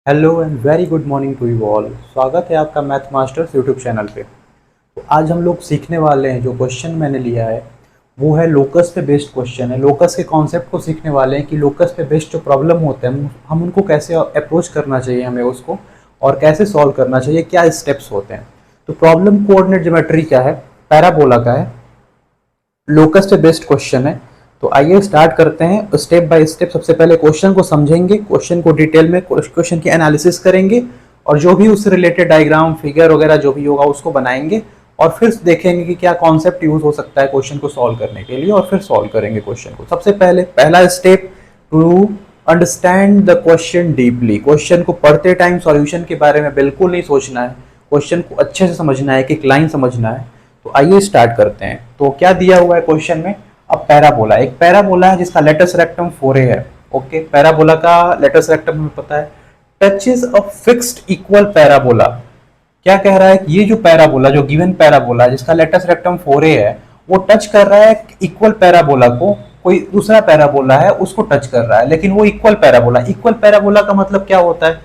Hello and very good morning to you all. स्वागत है आपका मैथ मास्टर्स यूट्यूब चैनल पे। तो आज हम लोग सीखने वाले हैं, जो क्वेश्चन मैंने लिया है वो है लोकस पे बेस्ड क्वेश्चन है। लोकस के कॉन्सेप्ट को सीखने वाले हैं कि लोकस पे बेस्ड जो प्रॉब्लम होते हैं हम उनको कैसे अप्रोच करना चाहिए हमें उसको, और कैसे सॉल्व करना चाहिए, क्या स्टेप्स होते हैं। तो प्रॉब्लम कोऑर्डिनेट ज्योमेट्री क्या है, पैराबोला का है, लोकस पे बेस्ड क्वेश्चन है। तो आइए स्टार्ट करते हैं स्टेप बाय स्टेप। सबसे पहले क्वेश्चन को समझेंगे, क्वेश्चन को डिटेल में क्वेश्चन की एनालिसिस करेंगे, और जो भी उससे रिलेटेड डायग्राम फिगर वगैरह जो भी होगा उसको बनाएंगे, और फिर देखेंगे कि क्या कॉन्सेप्ट यूज हो सकता है क्वेश्चन को सॉल्व करने के लिए, और फिर सॉल्व करेंगे क्वेश्चन को। सबसे पहले पहला step, to understand the question deeply. Question को पढ़ते टाइम सॉल्यूशन के बारे में बिल्कुल नहीं सोचना है, क्वेश्चन को अच्छे से समझना है, एक लाइन समझना है। तो आइए स्टार्ट करते हैं। तो क्या दिया हुआ है क्वेश्चन में, अब पैराबोला, एक पैराबोला है जिसका लेटस रेक्टम 4a है। ओके, पैराबोला का लेटस रेक्टम हमें पता है, touches a fixed equal parabola. क्या कह रहा है कि ये जो पैराबोला, जो गिवन पैराबोला जिसका लेटस रेक्टम 4a है, वो टच कर रहा है इक्वल पैराबोला को। कोई दूसरा पैराबोला है उसको टच कर रहा है, लेकिन वो इक्वल पैराबोला। इक्वल पैराबोला का मतलब क्या होता है,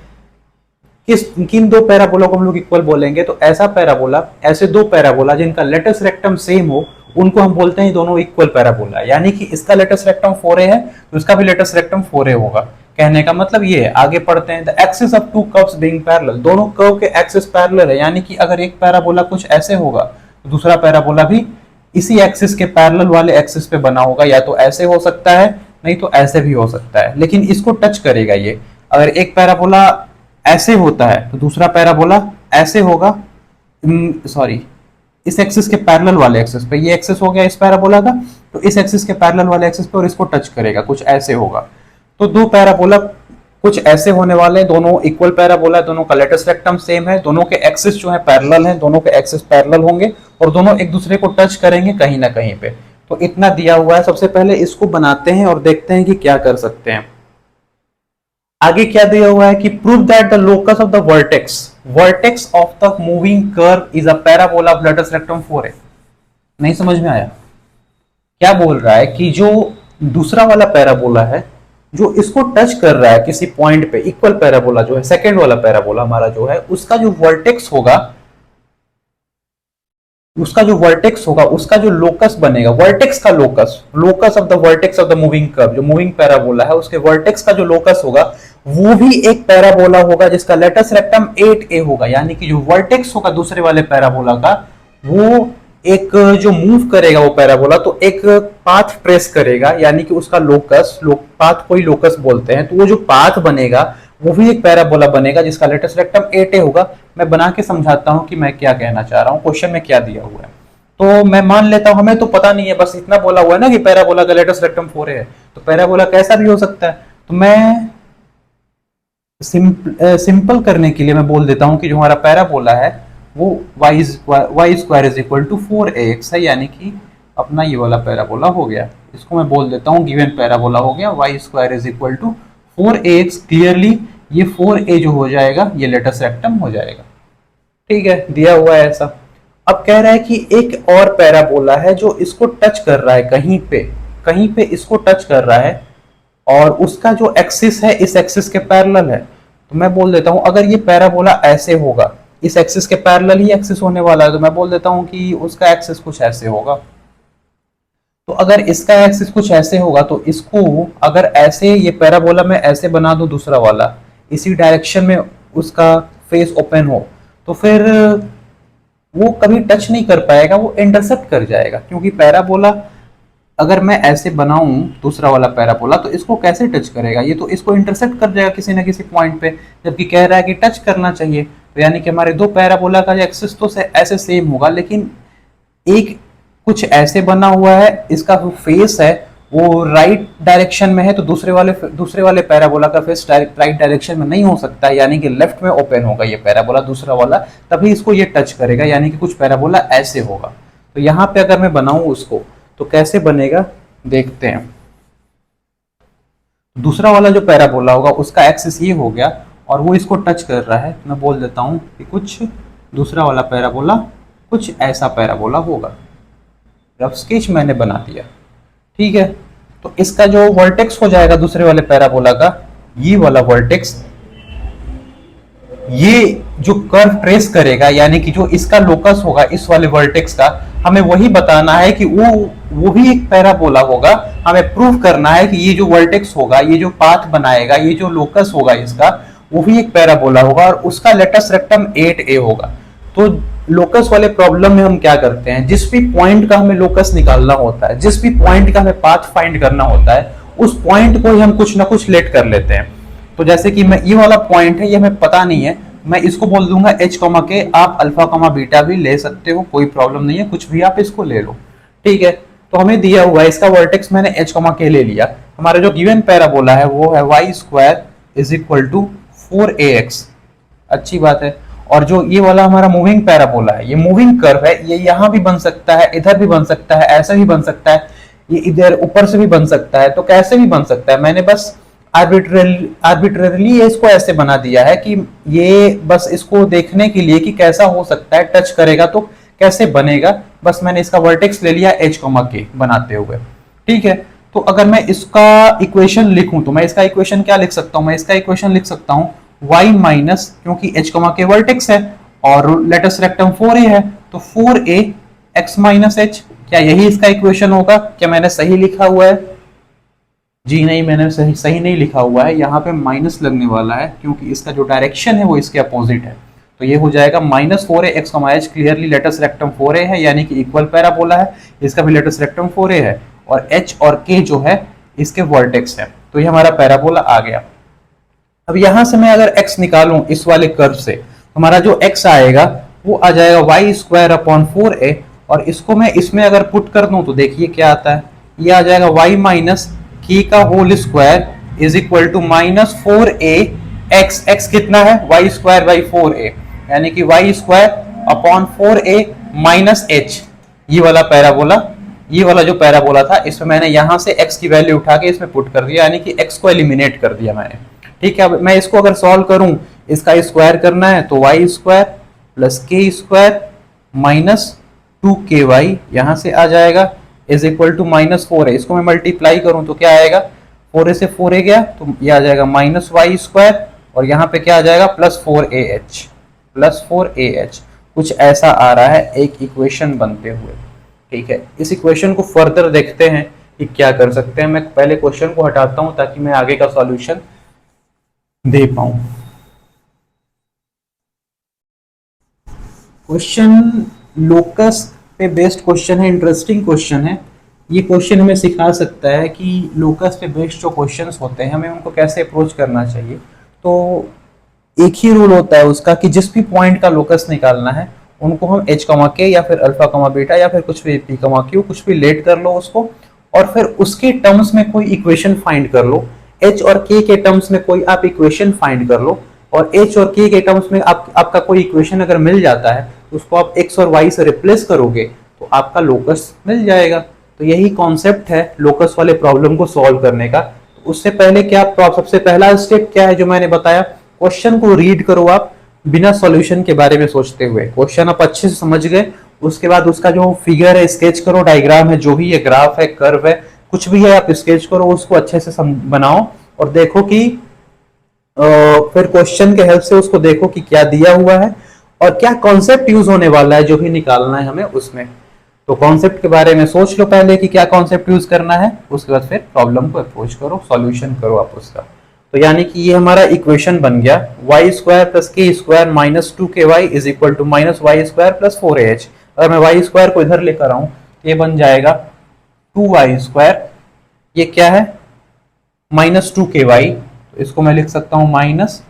किस किन दो पैराबोला को हम लोग इक्वल बोलेंगे, तो ऐसा पैराबोला, ऐसे दो पैराबोला जिनका लेटस रेक्टम सेम हो, उनको हम बोलते हैं दोनों इक्वल पैराबोला। यानी कि इसका लेटस रेक्टम 4a है तो इसका भी लेटस रेक्टम 4a होगा। कहने का मतलब ये है। आगे पढ़ते हैं, the axis of to curves being parallel, दोनों कर्व के एक्सिस पैरेलल है। यानी कि अगर एक पैराबोला कुछ ऐसे होगा तो दूसरा पैराबोला भी इसी एक्सिस के पैरेलल वाले एक्सिस पे बना होगा। या तो ऐसे हो सकता है, नहीं तो ऐसे भी हो सकता है, लेकिन इसको टच करेगा ये। अगर एक पैराबोला ऐसे होता है तो दूसरा पैराबोला ऐसे होगा, सॉरी, इस एक्सिस के पैरेलल वाले एक्सिस पे, ये एक्सिस हो गया इस पैराबोला का, तो इस एक्सिस के पैरेलल वाले एक्सिस पे और इसको टच करेगा, कुछ ऐसे होगा। तो दो पैराबोला कुछ ऐसे होने वाले हैं, दोनों इक्वल पैराबोला है, दोनों का लेटस रेक्टम सेम है, दोनों के एक्सिस जो है पैरेलल हैं, दोनों के एक्सिस पैरेलल होंगे और दोनों एक दूसरे को टच करेंगे कहीं ना कहीं पे। तो इतना दिया हुआ है। सबसे पहले इसको बनाते हैं और देखते हैं कि क्या कर सकते हैं। आगे क्या दिया हुआ है कि prove that the locus of the vertex, vertex of the moving curve is a parabola of latus rectum 4a। नहीं समझ में आया? क्या बोल रहा है कि जो दूसरा वाला पैराबोला है जो इसको टच कर रहा है किसी पॉइंट पे, इक्वल पैराबोला जो है, सेकंड वाला पैराबोला हमारा जो है, उसका जो वर्टेक्स होगा, उसका जो वर्टेक्स होगा, उसका जो लोकस बनेगा, वर्टेक्स का locus, locus of the vertex of the moving curve, जो मूविंग पैराबोला है उसके वर्टेक्स का जो लोकस होगा वो भी एक पैराबोला होगा जिसका लेटस रेक्टम 8a होगा। यानी कि जो वर्टेक्स होगा दूसरे वाले पैराबोला का, वो एक जो मूव करेगा वो पैराबोला, तो एक पाथ ट्रेस करेगा, यानी कि उसका लोकस, पाथ को ही लोकस बोलते हैं। तो वो जो पाथ बनेगा वो भी एक पैराबोला बनेगा जिसका लेटस रेक्टम 8a होगा। मैं बना के समझाता हूं कि मैं क्या कहना चाह रहा हूं, क्वेश्चन में क्या दिया हुआ है। तो मैं मान लेता हूं, हमें तो पता नहीं है, बस इतना बोला हुआ है ना कि पैराबोला का लेटस रेक्टम 4a है, तो पैराबोला कैसा भी हो सकता है। तो मैं सिंपल करने के लिए मैं बोल देता हूं कि जो हमारा पैराबोला है वो y square is equal to 4ax है। यानी कि अपना ये वाला पैराबोला हो गया, इसको मैं बोल देता हूँ गिवन पैराबोला हो गया, y square is equal to 4ax। Clearly ये 4a जो हो जाएगा ये लेटस रेक्टम हो जाएगा। ठीक है, दिया हुआ है ऐसा। अब कह रहा है कि एक और पैराबोला है जो इसको टच कर रहा है कहीं पे, कहीं पे इसको टच कर रहा है, और उसका जो एक्सिस है इस एक्सिस के पैरेलल है। तो मैं बोल देता हूं अगर ये पैराबोला ऐसे होगा, इस एक्सिस के पैरेलल ही एक्सिस होने वाला है, तो मैं बोल देता हूं कि उसका एक्सिस कुछ ऐसे होगा। तो अगर इसका एक्सिस कुछ ऐसे होगा तो इसको अगर ऐसे ये पैराबोला में ऐसे बना दूं, दूसरा वाला इसी डायरेक्शन में उसका फेस ओपन हो, तो फिर वो कभी टच नहीं कर पाएगा, वो इंटरसेप्ट कर जाएगा। क्योंकि पैराबोला अगर मैं ऐसे बनाऊं दूसरा वाला पैराबोला, तो इसको कैसे टच करेगा, ये तो इसको इंटरसेप्ट कर जाएगा किसी ना किसी पॉइंट पे, जबकि कह रहा है कि टच करना चाहिए। तो यानी कि हमारे दो पैराबोला का एक्सिस तो ऐसे सेम होगा, लेकिन एक कुछ ऐसे बना हुआ है, इसका जो फेस है वो राइट डायरेक्शन में है, तो दूसरे वाले पैराबोला का फेस राइट डायरेक्शन में नहीं हो सकता है, यानी कि लेफ्ट में ओपन होगा ये पैराबोला दूसरा वाला, तभी इसको ये टच करेगा। यानी कि कुछ पैराबोला ऐसे होगा। तो यहाँ पे अगर मैं बनाऊं उसको तो कैसे बनेगा देखते हैं। दूसरा वाला जो पैराबोला होगा उसका एक्सिस ये हो गया और वो इसको टच कर रहा है, मैं बोल देता हूं कि कुछ दूसरा वाला पैराबोला कुछ ऐसा पैराबोला होगा। रफ स्केच मैंने बना दिया। ठीक है, तो इसका जो वर्टेक्स हो जाएगा दूसरे वाले पैराबोला का, ये वाला वर्टेक्स ये जो कर्व ट्रेस करेगा, यानी कि जो इसका लोकस होगा इस वाले वर्टेक्स का, हमें वही बताना है कि वो भी एक पैराबोला होगा। हमें प्रूव करना है कि ये जो वर्टेक्स होगा, ये जो पाथ बनाएगा, ये जो लोकस होगा इसका, वो भी एक पैराबोला होगा और उसका लेटस रेक्टम 8a होगा। तो लोकस वाले प्रॉब्लम में हम क्या करते हैं, जिस भी पॉइंट का हमें लोकस निकालना होता है, जिस भी पॉइंट का हमें पाथ फाइंड करना होता है, उस पॉइंट को ही हम कुछ ना कुछ लेट कर लेते हैं। तो जैसे कि मैं ये वाला पॉइंट है, ये हमें पता नहीं है, मैं इसको बोल दूंगा h के, आप अल्फा बीटा भी ले सकते हो, कोई प्रॉब्लम नहीं है, कुछ भी आप इसको ले लो, ठीक है। तो हमें दिया हुआ है इसका वर्टेक्स मैंने h के ले लिया। हमारा जो गिवन पैराबोला है वो है y square is equal to 4ax, अच्छी बात है। और जो ये वाला हमारा मूविंग पैराबोला है, ये मूविंग कर्व है, ये यहाँ भी बन सकता है, इधर भी बन सकता है, ऐसे भी बन सकता है, ये इधर ऊपर से भी बन सकता है, तो कैसे भी बन सकता है। मैंने बस आर्बिट्रेरली इसको ऐसे बना दिया है कि ये बस इसको देखने के लिए कि कैसा हो सकता है, टच करेगा तो कैसे बनेगा, बस मैंने इसका वर्टेक्स ले लिया h के बनाते हुए, ठीक है। तो अगर मैं इसका इक्वेशन लिखूं तो मैं इसका इक्वेशन क्या लिख सकता हूं, मैं इसका इक्वेशन लिख सकता हूं y माइनस, क्योंकि h के वर्टेक्स है और लेटस रेक्टम 4a है, तो 4a x माइनस h, क्या यही इसका इक्वेशन होगा? क्या मैंने सही लिखा हुआ है? जी नहीं, मैंने सही नहीं लिखा हुआ है, यहाँ पे माइनस लगने वाला है क्योंकि इसका जो डायरेक्शन है वो इसके अपोजिट है। तो ये हो जाएगा minus 4a x, clearly latus rectum 4a है, यानी कि इक्वल पैराबोला है, इसका भी लेटस रेक्टम 4a है और h और k जो है इसके वर्टेक्स है। तो ये हमारा पैराबोला आ गया। अब यहां से मैं अगर x निकालूं इस वाले कर्व से, हमारा जो x आएगा वो आ जाएगा y स्क्वायर अपॉन 4a, और इसको मैं इसमें अगर पुट कर दूं तो देखिए क्या आता है, ये आ जाएगा y माइनस k का whole square is equal to minus 4a x, x कितना है y स्क्वायर बाई 4a, यानी कि y square upon 4a minus h। ये वाला पैराबोला, ये वाला जो पैराबोला था, इसमें मैंने यहां से x की वैल्यू उठा के इसमें पुट कर दिया, यानी कि x को एलिमिनेट कर दिया मैंने, ठीक है। अब मैं इसको अगर सॉल्व करूं, इसका स्क्वायर करना है तो y square plus k square minus 2ky यहां से आ जाएगा is equal to minus 4a। इसको मैं मल्टीप्लाई करूं तो क्या आएगा, 4a से 4a गया तो ये आ जाएगा माइनस y स्क्वायर, और यहाँ पे क्या आ जाएगा प्लस 4ah, प्लस 4ah। कुछ ऐसा आ रहा है एक इक्वेशन बनते हुए, ठीक है। इस इक्वेशन को फर्दर देखते हैं कि क्या कर सकते हैं। मैं पहले क्वेश्चन को हटाता हूं ताकि मैं आगे का सॉल्यूशन दे पाऊं। क्वेश्चन लोकस पे बेस्ड क्वेश्चन है, इंटरेस्टिंग क्वेश्चन है। ये क्वेश्चन हमें सिखा सकता है कि लोकस पे बेस्ड जो क्वेश्चंस होते हैं हमें उनको कैसे अप्रोच करना चाहिए। तो एक ही रूल होता है उसका कि जिस भी पॉइंट का लोकस निकालना है उनको हम h के या फिर अल्फा बीटा या फिर कुछ भी p q कुछ भी लेट कर लो उसको, और फिर उसके टर्म्स में कोई इक्वेशन फाइंड कर लो। h और k के टर्म्स में कोई आप इक्वेशन फाइंड कर लो, और h और k के टर्म्स में आपका कोई इक्वेशन अगर मिल जाता है तो उसको आप x और y से रिप्लेस करोगे तो आपका लोकस मिल जाएगा। तो यही कॉन्सेप्ट है लोकस वाले प्रॉब्लम को सॉल्व करने का। उससे पहले क्या, सबसे पहला स्टेप क्या है जो मैंने बताया, क्वेश्चन को रीड करो आप बिना सॉल्यूशन के बारे में सोचते हुए। क्वेश्चन आप अच्छे से समझ गए, उसके बाद उसका जो फिगर है स्केच करो, डायग्राम है, जो भी है, ग्राफ है, कर्व है, कुछ भी है, आप स्केच करो, उसको अच्छे से बनाओ और देखो कि फिर क्वेश्चन के हेल्प से उसको देखो कि क्या दिया हुआ है और क्या कॉन्सेप्ट यूज होने वाला है जो भी निकालना है हमें उसमें। तो कॉन्सेप्ट के बारे में सोच लो पहले कि क्या कॉन्सेप्ट यूज करना है, उसके बाद फिर प्रॉब्लम को अप्रोच करो, सॉल्यूशन करो आप उसका। तो यानी कि ये हमारा इक्वेशन बन गया y square plus k square minus 2ky is equal to minus y square plus 4ah। अगर मैं y स्क्वायर को इधर लेकर आऊं तो ये बन जाएगा 2y स्क्वायर, ये क्या है माइनस 2ky, तो इसको मैं लिख सकता हूं माइनस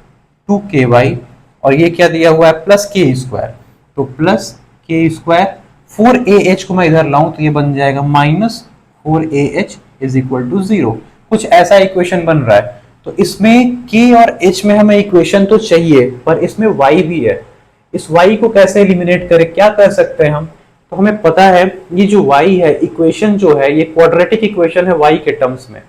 2ky, और ये क्या दिया हुआ है प्लस k स्क्वायर, तो प्लस k स्क्वायर 4ah को मैं इधर लाऊं तो ये बन जाएगा minus 4ah is equal to 0। कुछ ऐसा इक्वेशन बन रहा है। तो इसमें k और h में हमें इक्वेशन तो चाहिए, पर इसमें y भी है। इस y को कैसे एलिमिनेट करें, क्या कर सकते हैं हम, तो हमें पता है ये जो y है, इक्वेशन जो है ये क्वाड्रेटिक इक्वेशन है y के टर्म्स में,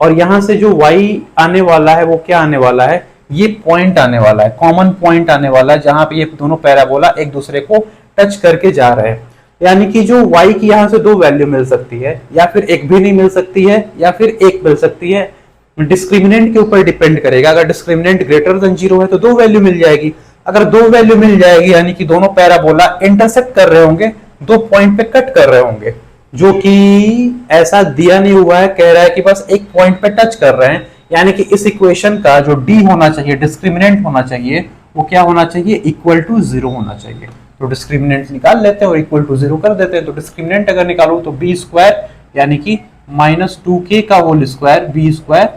और यहां से जो y आने वाला है वो क्या आने वाला है, ये पॉइंट आने वाला है, कॉमन पॉइंट आने वाला है जहां पे ये दोनों पैराबोला एक दूसरे को टच करके जा रहे हैं। यानी कि जो y की यहां से दो वैल्यू मिल सकती है, या फिर एक भी नहीं मिल सकती है, या फिर एक मिल सकती है। डिस्क्रिमिनेंट के ऊपर डिपेंड करेगा, अगर डिस्क्रिमिनेंट ग्रेटर देन 0 है तो दो वैल्यू मिल जाएगी, अगर दो वैल्यू मिल जाएगी यानी कि दोनों पैराबोला इंटरसेक्ट कर रहे होंगे, दो पॉइंट पे कट कर रहे होंगे, जो कि ऐसा दिया नहीं हुआ है, कह रहा है कि बस एक पॉइंट पे टच कर रहे हैं, यानी कि इस इक्वेशन का जो डी होना चाहिए, डिस्क्रिमिनेंट होना चाहिए, वो क्या होना चाहिए, इक्वल टू जीरो होना चाहिए। तो डिस्क्रिमिनेंट निकाल लेते हैं और इक्वल टू जीरो कर देते हैं। तो डिस्क्रिमिनेंट अगर निकालू तो बी स्क्वायर यानी कि -2k का whole square, B square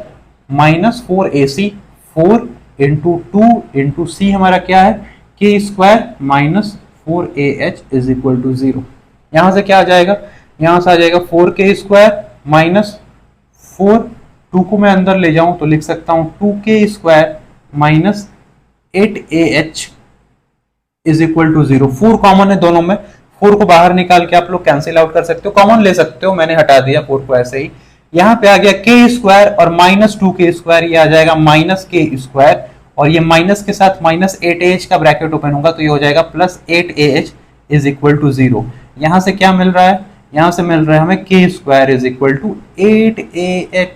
-4ac, 4 into 2 into C हमारा क्या है, k square -4ah is equal to zero. यहां से क्या आ जाएगा, यहां से आ जाएगा 4k स्क्वायर -4, 2 को मैं अंदर ले जाऊं तो लिख सकता हूं 2k square -8ah is equal to zero. 4 common है दोनों में, 4 को बाहर निकाल के आप लोग कैंसिल आउट कर सकते हो, कॉमन ले सकते हो, मैंने हटा दिया 4 को ऐसे ही। यहाँ पे आ गया के स्क्वायर और -2k स्क्वायर, ये आ जाएगा -k स्क्वायर, और ये माइनस के साथ -8ah का ब्रैकेट ओपन होगा तो ये हो जाएगा +8ah is equal to zero. यहाँ से क्या मिल रहा है, यहाँ से मिल रहा है हमें k square is equal to 8ah,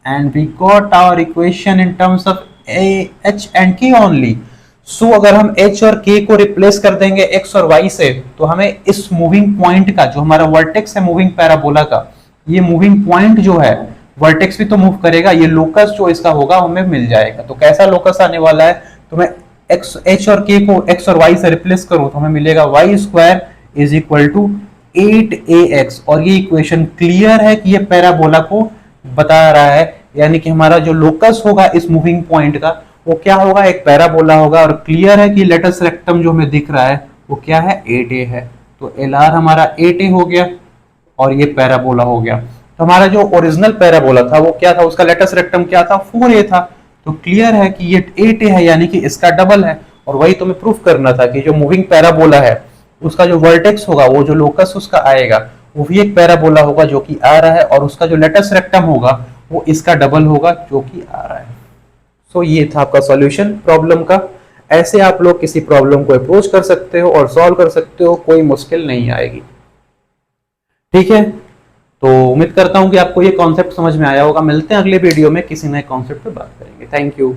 and we got our equation in terms of h and k only. सो अगर हम h और k को रिप्लेस कर देंगे x और y से, तो हमें इस मूविंग पॉइंट का, जो हमारा वर्टेक्स है मूविंग पैराबोला का, ये मूविंग पॉइंट जो है, वर्टेक्स भी तो मूव करेगा, ये लोकस जो इसका होगा हमें मिल जाएगा। तो कैसा लोकस आने वाला है, तो मैं h और k को x और y से रिप्लेस करूं तो हमें मिलेगा y square is equal to 8ax, और ये इक्वेशन क्लियर है कि ये पैराबोला को बता रहा है, यानी कि हमारा जो लोकस होगा इस मूविंग पॉइंट का वो क्या होगा, एक पैराबोला होगा। और क्लियर है कि लेटस रेक्टम जो हमें दिख रहा है वो क्या है, 8a है। तो LR हमारा 8a हो गया और ये पैराबोला हो गया। तो हमारा जो ओरिजिनल पैराबोला था वो क्या था, उसका लेटस रेक्टम क्या था, 4a था। तो क्लियर है कि ये 8a है, यानी कि इसका डबल है। और वही तुम्हें प्रूफ करना था कि जो मूविंग पैराबोला है उसका जो वर्टेक्स होगा, वो जो लोकस उसका आएगा, वो भी एक पैराबोला होगा जो कि आ रहा है, और उसका जो लेटस रेक्टम होगा वो इसका डबल होगा जो कि आ रहा है। सो ये था आपका सॉल्यूशन प्रॉब्लम का। ऐसे आप लोग किसी प्रॉब्लम को अप्रोच कर सकते हो और सॉल्व कर सकते हो, कोई मुश्किल नहीं आएगी। ठीक है, तो उम्मीद करता हूं कि आपको ये कॉन्सेप्ट समझ में आया होगा। मिलते हैं अगले वीडियो में किसी नए कॉन्सेप्ट पे बात करेंगे। Thank you.